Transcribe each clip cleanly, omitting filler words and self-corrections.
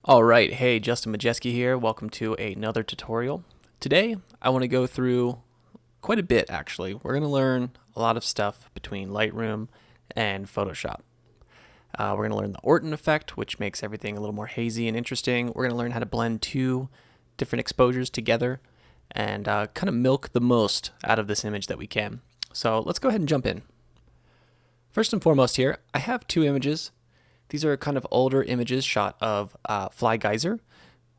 Alright, hey, Justin Majeski here. Welcome to another tutorial. Today, I want to go through quite a bit actually. We're going to learn a lot of stuff between Lightroom and Photoshop. We're going to learn the Orten effect, which makes everything a little more hazy and interesting. We're going to learn how to blend two different exposures together and kind of milk the most out of this image that we can. So let's go ahead and jump in. First and foremost here, I have two images. These are kind of older images shot of Fly Geyser,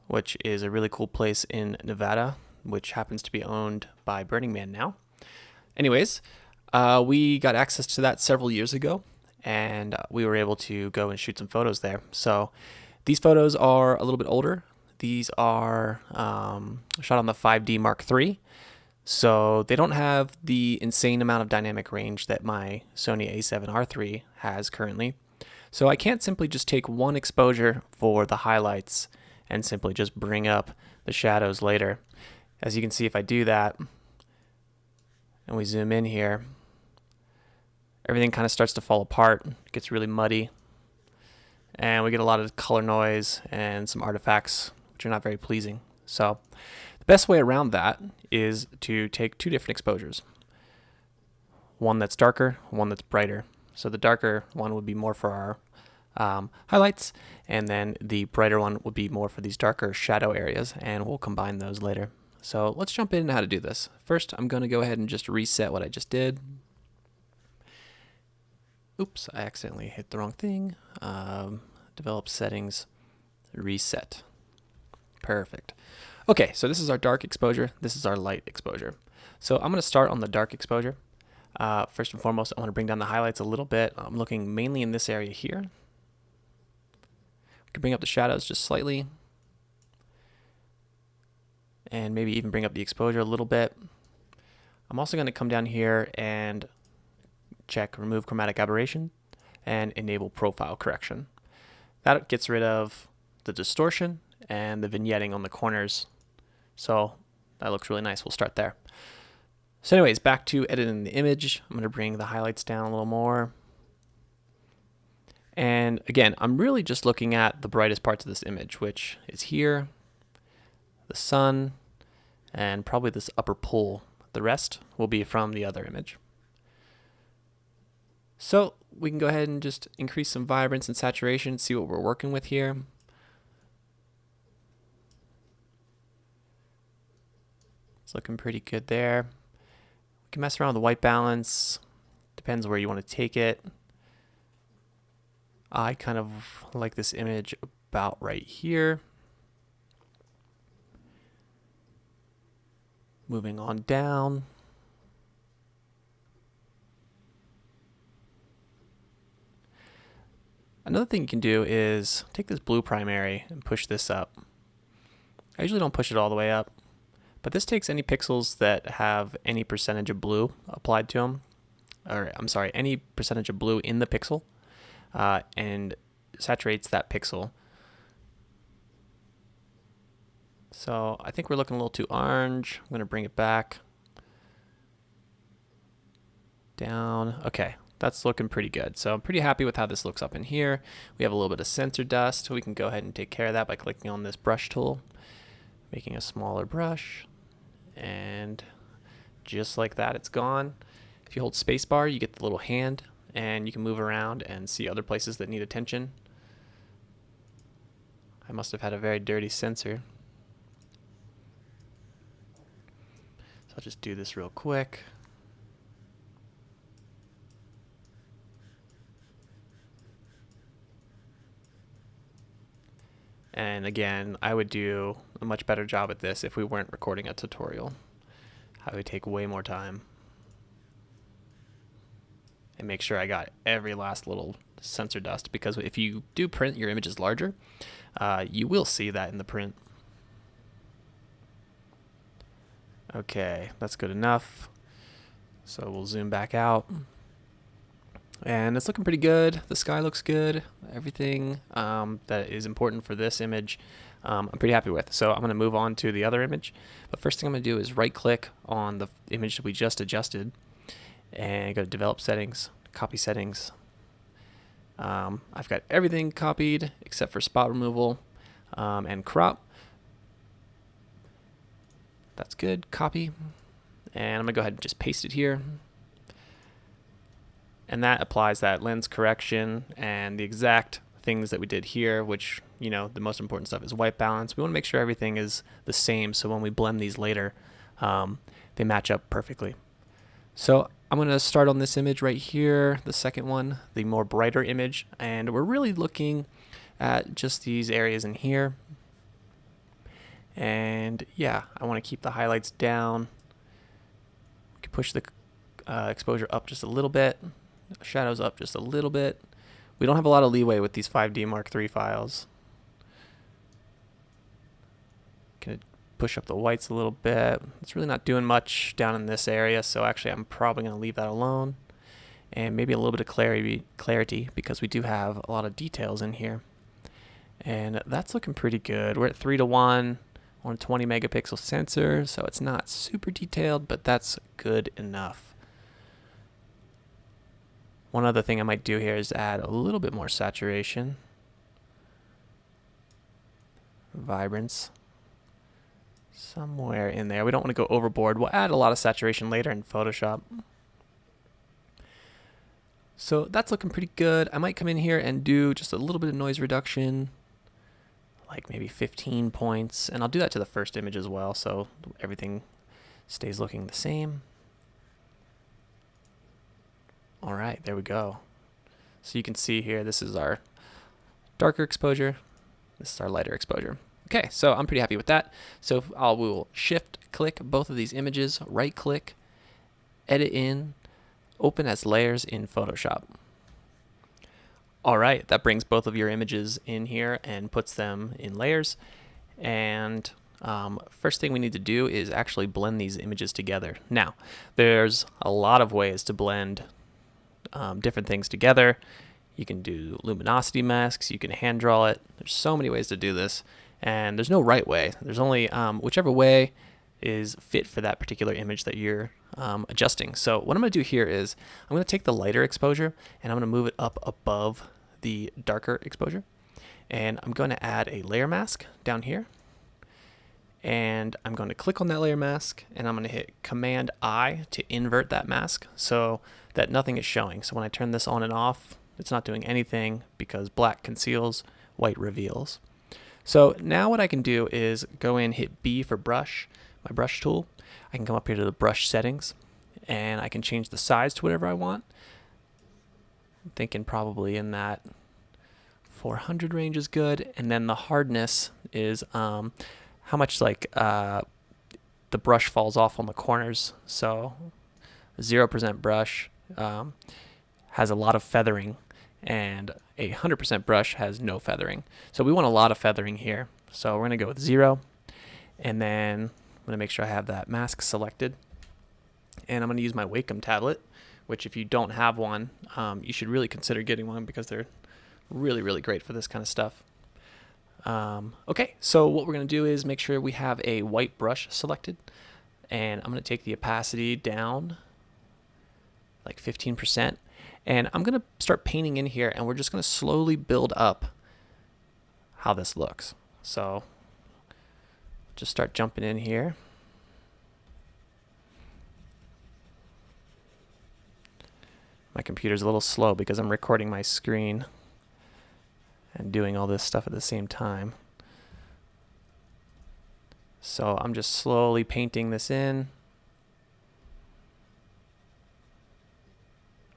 which is a really cool place in Nevada, which happens to be owned by Burning Man now. Anyways, we got access to that several years ago, and we were able to go and shoot some photos there. So these photos are a little bit older. These are shot on the 5D Mark III, so they don't have the insane amount of dynamic range that my Sony a7R III has currently. So I can't simply just take one exposure for the highlights and simply just bring up the shadows later. As you can see, if I do that and we zoom in here, everything kind of starts to fall apart. It gets really muddy and we get a lot of color noise and some artifacts which are not very pleasing. So the best way around that is to take two different exposures. One that's darker, one that's brighter. So the darker one would be more for our highlights, and then the brighter one would be more for these darker shadow areas, and we'll combine those later. So let's jump into how to do this. First, I'm going to go ahead and just reset what I just did. Oops, I accidentally hit the wrong thing. Develop settings, reset. Perfect. Okay, so this is our dark exposure. This is our light exposure. So I'm going to start on the dark exposure. First and foremost, I want to bring down the highlights a little bit. I'm looking mainly in this area here. We can bring up the shadows just slightly. And maybe even bring up the exposure a little bit. I'm also going to come down here and check remove chromatic aberration and enable profile correction. That gets rid of the distortion and the vignetting on the corners. So that looks really nice. We'll start there. So anyways, back to editing the image. I'm going to bring the highlights down a little more. And again, I'm really just looking at the brightest parts of this image, which is here, the sun, and probably this upper pool. The rest will be from the other image. So we can go ahead and just increase some vibrance and saturation, see what we're working with here. It's looking pretty good there. You can mess around with the white balance, depends where you want to take it. I kind of like this image about right here. Moving on down. Another thing you can do is take this blue primary and push this up. I usually don't push it all the way up, but this takes any pixels that have any percentage of blue applied to them, or I'm sorry, any percentage of blue in the pixel, and saturates that pixel. So I think we're looking a little too orange. I'm going to bring it back down. Okay, that's looking pretty good. So I'm pretty happy with how this looks up in here. We have a little bit of sensor dust. So we can go ahead and take care of that by clicking on this brush tool, making a smaller brush. And just like that, it's gone. If you hold spacebar, you get the little hand and you can move around and see other places that need attention. I must have had a very dirty sensor. So I'll just do this real quick. And again, I would do a much better job at this if we weren't recording a tutorial. I would take way more time and make sure I got every last little sensor dust, because if you do print your images larger, you will see that in the print. Okay, that's good enough. So we'll zoom back out. And it's looking pretty good. The sky looks good. Everything that is important for this image, I'm pretty happy with. So I'm going to move on to the other image. But first thing I'm going to do is right click on the image that we just adjusted and go to develop settings, copy settings. I've got everything copied except for spot removal. and crop. That's good. Copy. And I'm going to go ahead and just paste it here. And that applies that lens correction and the exact things that we did here, which, you know, the most important stuff is white balance. We want to make sure everything is the same so when we blend these later, they match up perfectly. So I'm going to start on this image right here, the second one, the more brighter image, and we're really looking at just these areas in here. And yeah, I want to keep the highlights down. We can push the exposure up just a little bit, shadows up just a little bit. We don't have a lot of leeway with these 5D Mark III files. Can push up the whites a little bit. It's really not doing much down in this area, so actually I'm probably going to leave that alone. And maybe a little bit of clarity because we do have a lot of details in here. And that's looking pretty good. We're at 3:1 on a 20 megapixel sensor, so it's not super detailed, but that's good enough. One other thing I might do here is add a little bit more saturation, vibrance, somewhere in there. We don't want to go overboard. We'll add a lot of saturation later in Photoshop. So that's looking pretty good. I might come in here and do just a little bit of noise reduction, like maybe 15 points, and I'll do that to the first image as well, so everything stays looking the same. All right, there we go. So you can see here, this is our darker exposure, this is our lighter exposure. Okay, so I'm pretty happy with that. So we will shift click both of these images, right click, edit in, open as layers in Photoshop. All right, that brings both of your images in here and puts them in layers. And first thing we need to do is actually blend these images together. Now, there's a lot of ways to blend different things together. You can do luminosity masks, you can hand draw it. There's so many ways to do this, and there's no right way. There's only whichever way is fit for that particular image that you're adjusting. So what I'm going to do here is I'm going to take the lighter exposure and I'm going to move it up above the darker exposure, and I'm going to add a layer mask down here, and I'm going to click on that layer mask and I'm going to hit Command I to invert that mask so that nothing is showing. So when I turn this on and off, it's not doing anything because black conceals, white reveals. So now what I can do is go in, hit B for brush, my brush tool. I can come up here to the brush settings and I can change the size to whatever I want. I'm thinking probably in that 400 range is good. And then the hardness is how much like the brush falls off on the corners. So 0% brush has a lot of feathering, and a 100% brush has no feathering. So we want a lot of feathering here. So we're going to go with 0, and then I'm going to make sure I have that mask selected. And I'm going to use my Wacom tablet, which if you don't have one, you should really consider getting one because they're really, really great for this kind of stuff. Okay, so what we're going to do is make sure we have a white brush selected, and I'm going to take the opacity down like 15%, and I'm going to start painting in here, and we're just going to slowly build up how this looks. So just start jumping in here. My computer's a little slow because I'm recording my screen and doing all this stuff at the same time. So I'm just slowly painting this in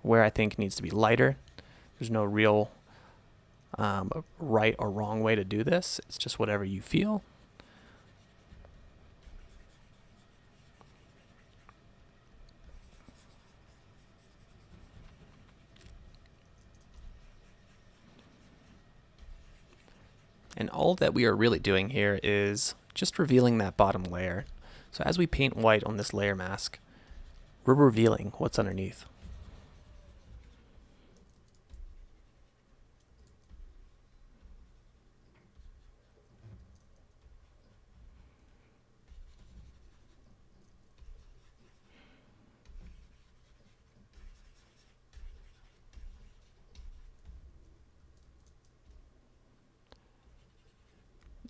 where I think needs to be lighter. There's no real right or wrong way to do this. It's just whatever you feel. And all that we are really doing here is just revealing that bottom layer. So as we paint white on this layer mask, we're revealing what's underneath.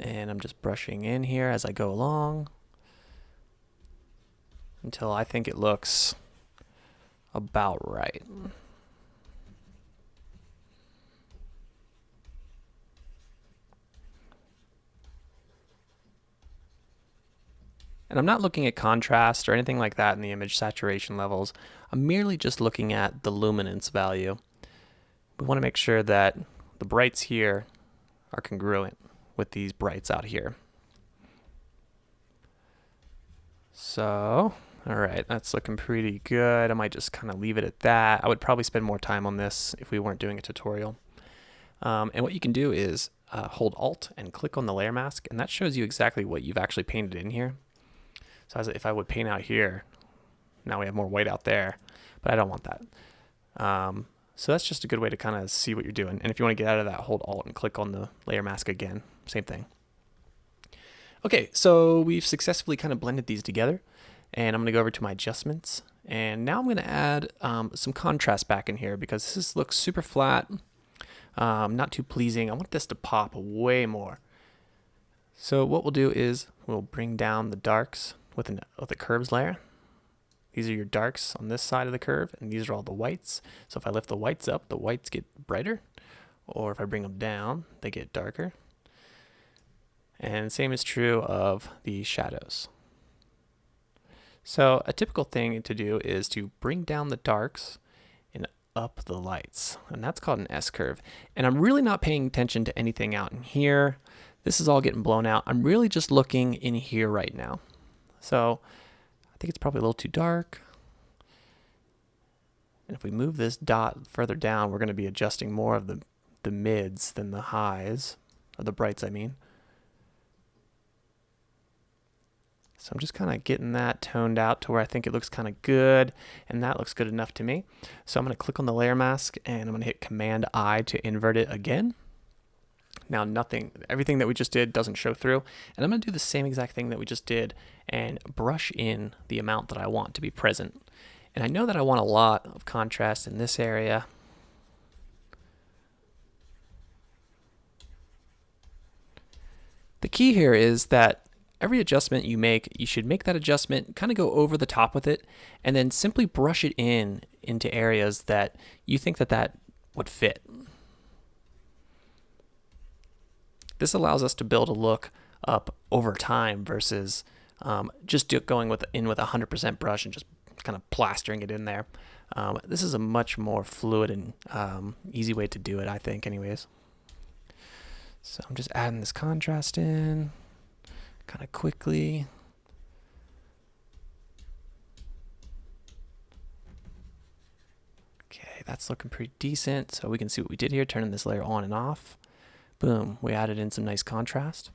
and I'm just brushing in here as I go along until I think it looks about right. And I'm not looking at contrast or anything like that in the image saturation levels. I'm merely just looking at the luminance value. We want to make sure that the brights here are congruent with these brights out here. So, all right, that's looking pretty good. I might just kind of leave it at that. I would probably spend more time on this if we weren't doing a tutorial. And what you can do is hold Alt and click on the layer mask, and that shows you exactly what you've actually painted in here. So if I would paint out here, now we have more white out there, but I don't want that. So that's just a good way to kind of see what you're doing. And if you want to get out of that, hold Alt and click on the layer mask again. Same thing. Okay, so we've successfully kind of blended these together, and I'm going to go over to my adjustments. And now I'm going to add some contrast back in here because this looks super flat, not too pleasing. I want this to pop way more. So what we'll do is we'll bring down the darks with a curves layer. These are your darks on this side of the curve, and these are all the whites. So if I lift the whites up, the whites get brighter, or if I bring them down, they get darker. And same is true of the shadows. So a typical thing to do is to bring down the darks and up the lights, and that's called an S curve. And I'm really not paying attention to anything out in here. This is all getting blown out. I'm really just looking in here right now. So I think it's probably a little too dark. And if we move this dot further down, we're going to be adjusting more of the mids than the highs, or the brights, I mean. So I'm just kind of getting that toned out to where I think it looks kind of good, and that looks good enough to me. So I'm going to click on the layer mask, and I'm going to hit Command I to invert it again. Now everything that we just did doesn't show through, and I'm going to do the same exact thing that we just did and brush in the amount that I want to be present. And I know that I want a lot of contrast in this area. The key here is that every adjustment you make, you should make that adjustment, kind of go over the top with it, and then simply brush it into areas that you think that would fit. This allows us to build a look up over time versus just going in with 100% brush and just kind of plastering it in there. This is a much more fluid and easy way to do it, I think, anyways. So I'm just adding this contrast in kind of quickly. Okay, that's looking pretty decent. So we can see what we did here, turning this layer on and off. Boom, we added in some nice contrast.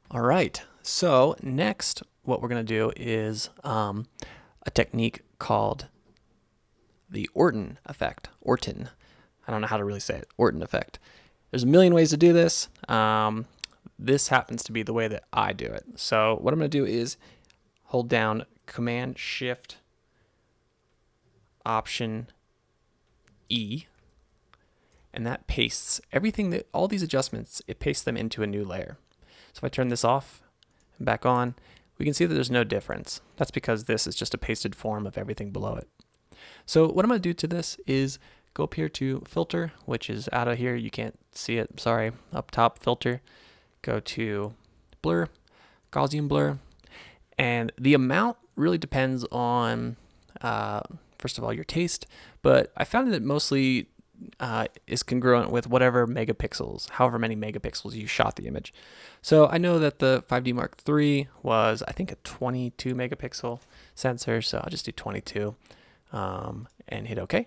All right, so next what we're going to do is a technique called the orten effect. Orten. I don't know how to really say it. Orten effect. There's a million ways to do this. This happens to be the way that I do it. So what I'm going to do is hold down Command Shift Option E, and that pastes everything all these adjustments, it pastes them into a new layer. So if I turn this off and back on, we can see that there's no difference. That's because this is just a pasted form of everything below it. So what I'm going to do to this is go up here to Filter, which is out of here. You can't see it, sorry. Up top, Filter. Go to Blur, Gaussian Blur. And the amount really depends on, first of all, your taste. But I found that mostly is congruent with whatever megapixels, however many megapixels you shot the image. So I know that the 5D Mark III was, I think, a 22 megapixel sensor, so I'll just do 22 and hit OK.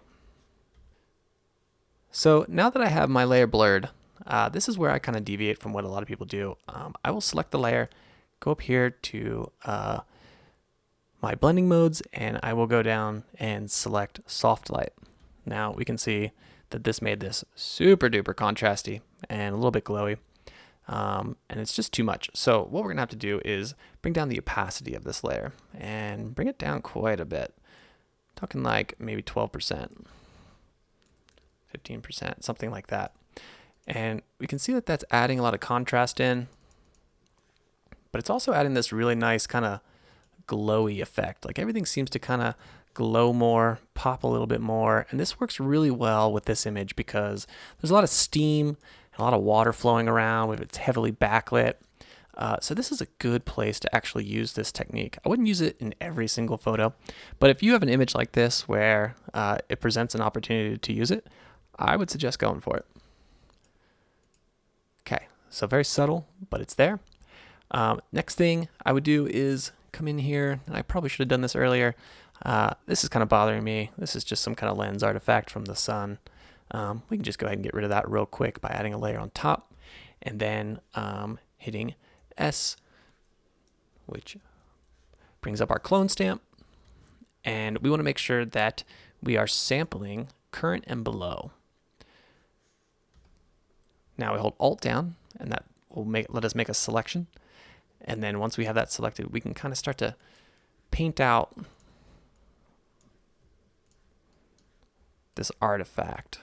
So now that I have my layer blurred, this is where I kind of deviate from what a lot of people do. I will select the layer, go up here to my blending modes, and I will go down and select soft light. Now we can see that this made this super duper contrasty and a little bit glowy, and it's just too much. So what we're gonna have to do is bring down the opacity of this layer and bring it down quite a bit. Talking like maybe 12%, 15%, something like that. And we can see that that's adding a lot of contrast in, but it's also adding this really nice kind of glowy effect. Like everything seems to kind of glow more, pop a little bit more. And this works really well with this image because there's a lot of steam and a lot of water flowing around. It's heavily backlit. So this is a good place to actually use this technique. I wouldn't use it in every single photo, but if you have an image like this where it presents an opportunity to use it, I would suggest going for it. Okay, so very subtle, but it's there. Next thing I would do is come in here, and I probably should have done this earlier. This is kind of bothering me. This is just some kind of lens artifact from the sun. We can just go ahead and get rid of that real quick by adding a layer on top, and then hitting S, which brings up our clone stamp. And we want to make sure that we are sampling current and below. Now we hold Alt down, and that will let us make a selection. And then once we have that selected, we can kind of start to paint out this artifact.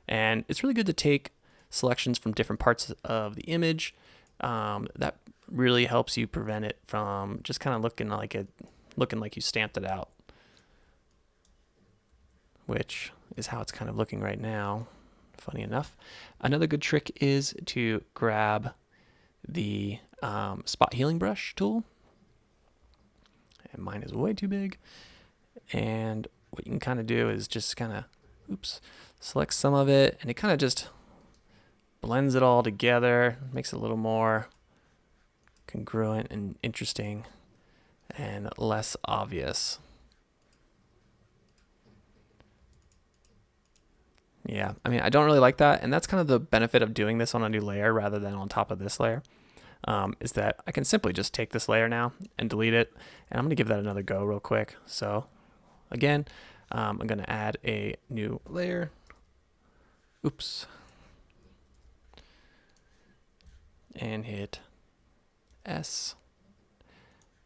And it's really good to take selections from different parts of the image. That really helps you prevent it from just kind of looking like you stamped it out, which is how it's kind of looking right now, funny enough. Another good trick is to grab the spot healing brush tool, and mine is way too big. And what you can kind of do is just kind of, select some of it, and it kind of just blends it all together, makes it a little more congruent and interesting and less obvious. Yeah, I mean, I don't really like that, and that's kind of the benefit of doing this on a new layer rather than on top of this layer, is that I can simply just take this layer now and delete it, and I'm going to give that another go real quick. So again, I'm going to add a new layer. And hit S,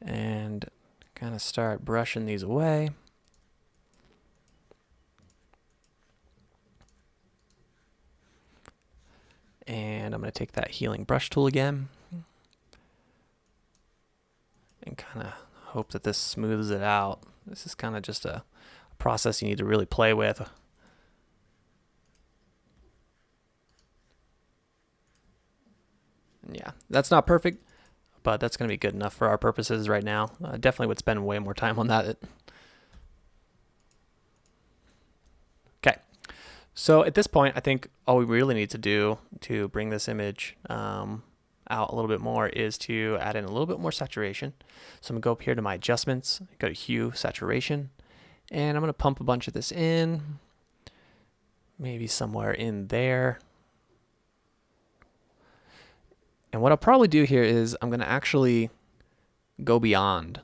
and kind of start brushing these away. And I'm going to take that healing brush tool again and kind of hope that this smooths it out. This is kind of just a process you need to really play with. Yeah, that's not perfect, but that's going to be good enough for our purposes right now. Definitely would spend way more time on that. Okay, so at this point, I think all we really need to do to bring this image out a little bit more is to add in a little bit more saturation. So I'm going to go up here to my adjustments, go to hue, saturation, and I'm going to pump a bunch of this in, maybe somewhere in there. And what I'll probably do here is I'm going to actually go beyond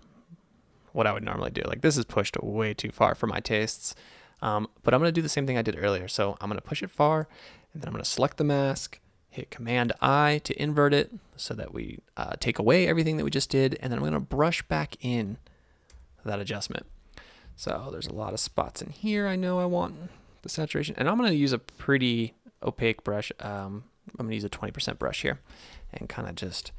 what I would normally do. Like, this is pushed way too far for my tastes. But I'm going to do the same thing I did earlier. So I'm going to push it far, and then I'm going to select the mask, hit Command I to invert it so that we take away everything that we just did. And then I'm going to brush back in that adjustment. So there's a lot of spots in here I know I want the saturation. And I'm going to use a pretty opaque brush. I'm going to use a 20% brush here and kind of just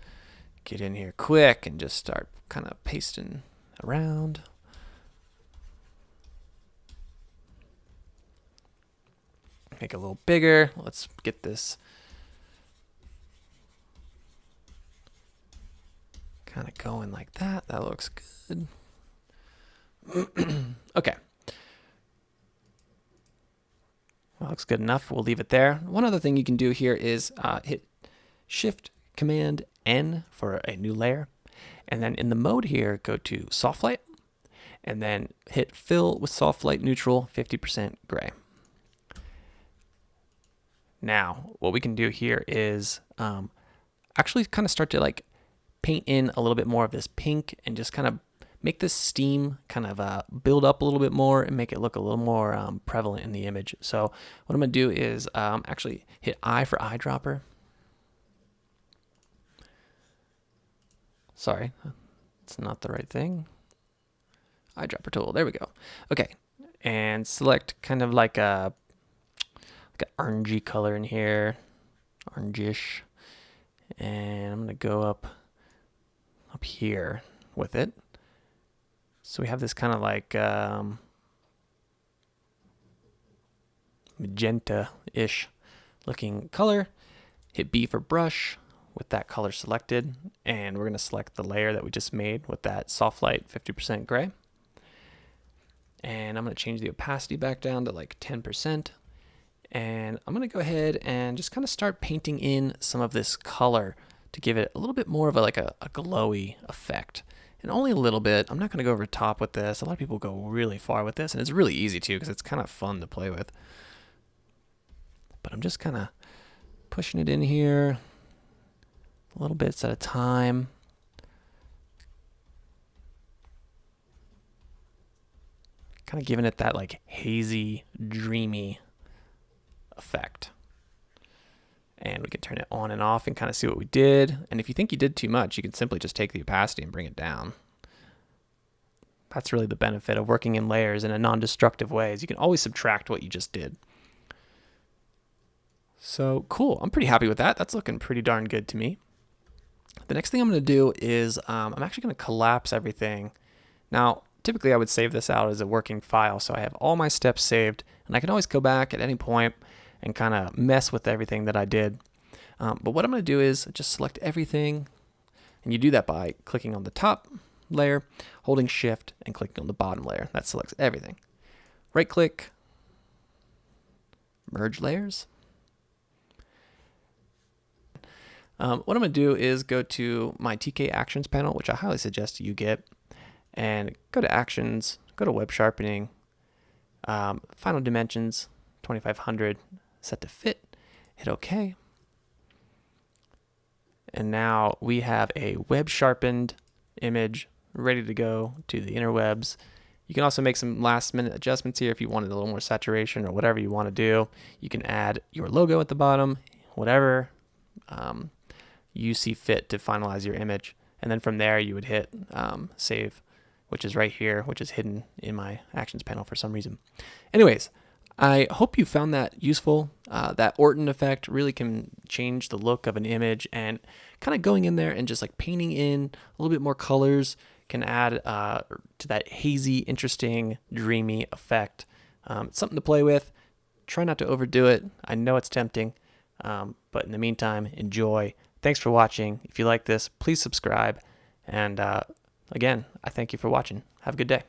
get in here quick and just start kind of pasting around. Make it a little bigger. Let's get this kind of going like that. That looks good. Okay. That looks good enough. We'll leave it there. One other thing you can do here is hit Shift Command N for a new layer. And then in the mode here, go to Soft Light, and then hit Fill with Soft Light Neutral, 50% gray. Now, what we can do here is actually kind of start to like paint in a little bit more of this pink and just kind of make this steam kind of build up a little bit more and make it look a little more prevalent in the image. So what I'm going to do is actually hit I for eyedropper. Sorry, it's not the right thing. Eyedropper tool, there we go. Okay, and select kind of like an orangey color in here. orangish. And I'm going to go up here with it. So we have this kind of like magenta-ish looking color. Hit B for brush with that color selected, and we're going to select the layer that we just made with that soft light 50% gray. And I'm going to change the opacity back down to like 10%. And I'm going to go ahead and just kind of start painting in some of this color to give it a little bit more of a glowy effect. And only a little bit. I'm not going to go over top with this. A lot of people go really far with this, and it's really easy too because it's kind of fun to play with. But I'm just kind of pushing it in here, little bits at a time. Kind of giving it that like hazy, dreamy effect. And we can turn it on and off and kind of see what we did. And if you think you did too much, you can simply just take the opacity and bring it down. That's really the benefit of working in layers in a non-destructive way, is you can always subtract what you just did. So cool, I'm pretty happy with that. That's looking pretty darn good to me. The next thing I'm going to do is I'm actually going to collapse everything. Now, typically I would save this out as a working file, so I have all my steps saved, and I can always go back at any point and kind of mess with everything that I did. But what I'm going to do is just select everything, and you do that by clicking on the top layer, holding shift, and clicking on the bottom layer. That selects everything. Right click, merge layers. What I'm going to do is go to my TK Actions panel, which I highly suggest you get, and go to Actions, go to Web Sharpening, Final Dimensions, 2500, set to fit, hit OK. And now we have a web sharpened image ready to go to the interwebs. You can also make some last minute adjustments here if you wanted a little more saturation or whatever you want to do. You can add your logo at the bottom, whatever you see fit to finalize your image. And then from there you would hit save, which is right here, which is hidden in my actions panel for some reason. Anyways, I hope you found that useful. That Orten effect really can change the look of an image, and kind of going in there and just like painting in a little bit more colors can add to that hazy, interesting, dreamy effect. It's something to play with. Try not to overdo it. I know it's tempting, but in the meantime, enjoy. Thanks for watching. If you like this, please subscribe. And again, I thank you for watching. Have a good day.